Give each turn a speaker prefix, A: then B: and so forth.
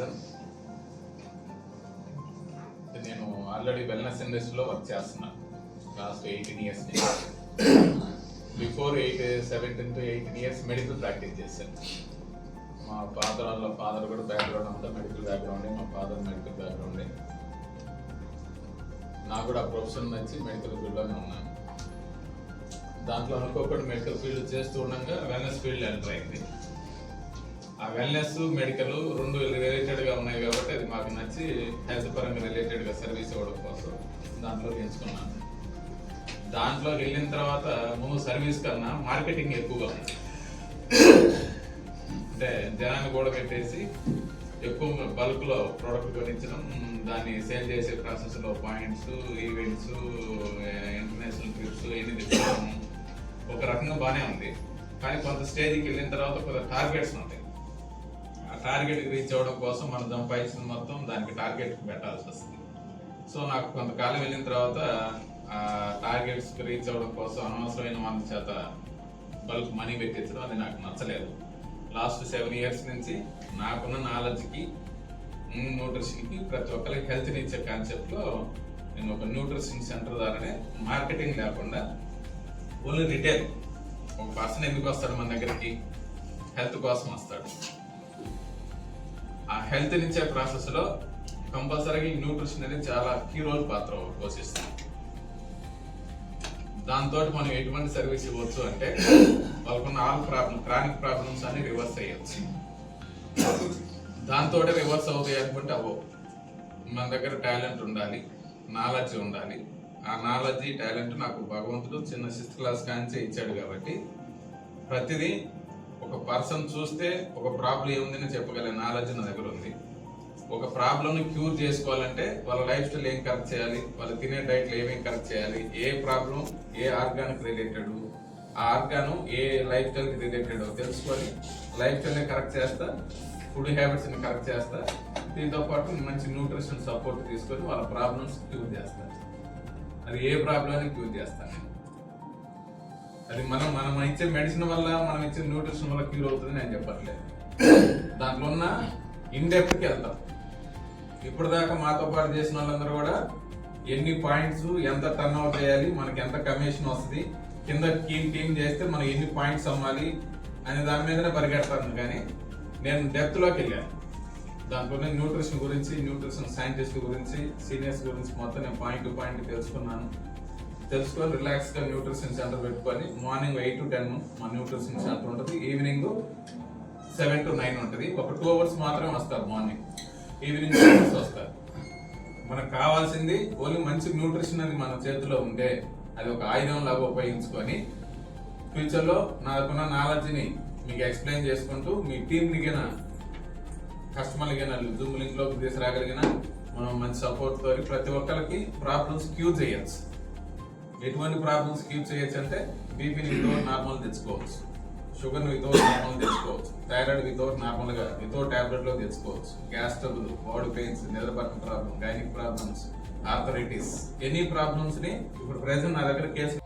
A: Reason నేను already wellness ఇండస్ట్రీలో work చేస్తున్నాను last 18 years. Before 17 to 18 years medical practice చేశాను. మా ఫాదర్ కూడా బ్యాక్గ్రౌండ్ అంతా మెడికల్ బ్యాక్గ్రౌండే, మా ఫాదర్ మెడికల్ బ్యాక్గ్రౌండే. నాకు కూడా ఆ ప్రొఫెషన్ నచ్చి మెడికల్ ఫీల్డ్లోనే ఉన్నాను. దాంట్లో అనుకోకుండా మెడికల్ ఫీల్డ్ చేస్తూ ఉండగా వెల్నెస్ ఫీల్డ్ ఎంటర్ అయింది. ఆ వెల్నెస్ మెడికల్ రెండు రిలేటెడ్గా ఉన్నాయి కాబట్టి అది మాకు నచ్చి హెల్త్ పరంగా రిలేటెడ్గా సర్వీస్ ఇవ్వడం కోసం దాంట్లోకి ఎంచుకున్నాను. దాంట్లోకి వెళ్ళిన తర్వాత ముందు సర్వీస్ కన్నా మార్కెటింగ్ ఎక్కువగా ఉంది. అంటే జనాన్ని కూడా పెట్టేసి ఎక్కువ బల్క్లో ప్రోడక్ట్ కొనించడం, దాన్ని సేల్ చేసే ప్రాసెస్లో పాయింట్స్, ఈవెంట్స్, ఇంటర్నేషనల్ ట్రిప్స్ ఇవన్నీ తెచ్చుకోవడం ఒక రకంగా బాగానే ఉంది. కానీ కొంత స్టేజ్కి వెళ్ళిన తర్వాత కొంత టార్గెట్స్ ఉంటాయి. ఆ టార్గెట్కి రీచ్ అవ్వడం కోసం మనం సంపాదించిన మొత్తం దానికి టార్గెట్కి పెట్టాల్సి వస్తుంది. సో నాకు కొంతకాలం వెళ్ళిన తర్వాత ఆ టార్గెట్స్కి రీచ్ అవ్వడం కోసం అనవసరమైన మన చేత బల్క్ మనీ పెట్టించడం అది నాకు నచ్చలేదు. లాస్ట్ 7 years నుంచి నాకున్న నాలెడ్జ్కి, న్యూట్రిషన్కి, ప్రతి ఒక్కరికి హెల్త్ని ఇచ్చే కాన్సెప్ట్లో నేను ఒక న్యూట్రిషన్ సెంటర్ ద్వారానే, మార్కెటింగ్ లేకుండా ఓన్లీ రిటైల్. ఒక పర్సన్ ఎందుకు వస్తాడు మన దగ్గరికి? హెల్త్ కోసం వస్తాడు. ఆ హెల్త్ ఇచ్చే ప్రాసెస్లో కంపల్సరీగా న్యూట్రిషన్ అనేది చాలా కీ రోల్ పాత్ర పోషిస్తుంది. దాంతో మనం ఎటువంటి సర్వీస్ ఇవ్వచ్చు అంటే వాళ్ళకున్న క్రానిక్ ప్రాబ్లమ్స్ అన్ని రివర్స్ అయ్యచ్చు. దాంతో రివర్స్ అవుతాయి అనుకుంటే అవ్వవు. మన దగ్గర టాలెంట్ ఉండాలి, నాలెడ్జ్ ఉండాలి. ఆ నాలెడ్జ్, టాలెంట్ నాకు భగవంతుడు చిన్న 6th class కాంచే ఇచ్చాడు కాబట్టి ప్రతిదీ ఒక పర్సన్ చూస్తే ఒక ప్రాబ్లం ఏముందని చెప్పగలే నాలెడ్జ్ నా దగ్గర ఉంది. ఒక ప్రాబ్లంని క్యూర్ చేసుకోవాలంటే వాళ్ళ లైఫ్ స్టైల్ ఏం కరెక్ట్ చేయాలి, వాళ్ళు తినే డైట్లో ఏమేమి కరెక్ట్ చేయాలి, ఏ ప్రాబ్లం ఏ ఆర్గాన్కి రిలేటెడ్, ఆ ఆర్గాను ఏ లైఫ్ స్టైల్కి రిలేటెడ్ తెలుసుకొని లైఫ్ స్టైల్ని కరెక్ట్ చేస్తా, ఫుడ్ హ్యాబిట్స్ని కరెక్ట్ చేస్తా, దీంతో పాటు మంచి న్యూట్రిషన్ సపోర్ట్ తీసుకొని వాళ్ళ ప్రాబ్లమ్స్ క్యూర్ చేస్తారు. అది ఏ ప్రాబ్లమ్ని క్యూర్ చేస్తాను. అది మనం ఇచ్చే మెడిసిన్ వల్ల, మనం ఇచ్చే న్యూట్రిషన్ వల్ల క్యూర్ అవుతుంది నేను చెప్పట్లేదు. దాంట్లో ఉన్న ఇన్డెప్త్కి వెళ్తాం. ఇప్పుడు దాకా మాతో పాటు చేసిన వాళ్ళందరూ కూడా ఎన్ని పాయింట్స్, ఎంత టర్న్ అవుట్ చేయాలి, మనకి ఎంత కమిషన్ వస్తుంది, కింద టీమ్ చేస్తే మనం ఎన్ని పాయింట్స్ అమ్మాలి అనే దాని మీదనే పరిగెడతాను. కానీ నేను డెప్త్లోకి వెళ్ళాను. దాంట్లోనే న్యూట్రిషన్ గురించి, న్యూట్రిషన్ సైంటిస్ట్ గురించి, సీనియర్స్ గురించి మొత్తం నేను పాయింట్ టు పాయింట్ తెలుసుకొని రిలాక్స్గా న్యూట్రిషన్ సెంటర్ పెట్టుకొని మార్నింగ్ 8 to 10 మా న్యూట్రిషన్ సెంటర్ ఉంటుంది, ఈవినింగ్ 7 to 9 ఉంటుంది. ఒక 2 hours మాత్రమే వస్తారు, మార్నింగ్ ఈవినింగ్ 2 hours వస్తారు. మనకు కావాల్సింది ఓన్లీ మంచి న్యూట్రిషన్ అని మన చేతిలో ఉంటే అది ఒక ఆయుధం లాగా ఉపయోగించుకొని ఫ్యూచర్లో నాకున్న నాలెడ్జ్ని మీకు ఎక్స్ప్లెయిన్ చేసుకుంటూ మీ టీంని గిన కస్టమర్లకి జూమ్ లింక్లోకి తీసుకురాగలిగిన మనం మంచి సపోర్ట్ తోటి ప్రతి ఒక్కరికి ప్రాబ్లమ్స్ క్యూర్ చేయొచ్చు. ఎటువంటి ప్రాబ్లమ్స్ క్యూర్ చేయొచ్చు అంటే బీపీని వితౌట్ నార్మల్ తెచ్చుకోవచ్చు, షుగర్ని వితౌట్ నార్మల్ తెచ్చుకోవచ్చు, థైరాయిడ్ వితౌట్ టాబ్లెట్లో తెచ్చుకోవచ్చు, గ్యాస్ ట్రబుల్, బాడీ పెయిన్స్, నిద్రపట్టిన problem, gynaec problems, arthritis, any ప్రాబ్లమ్స్ని ఇప్పుడు ప్రెసెంట్ నా దగ్గర కేసు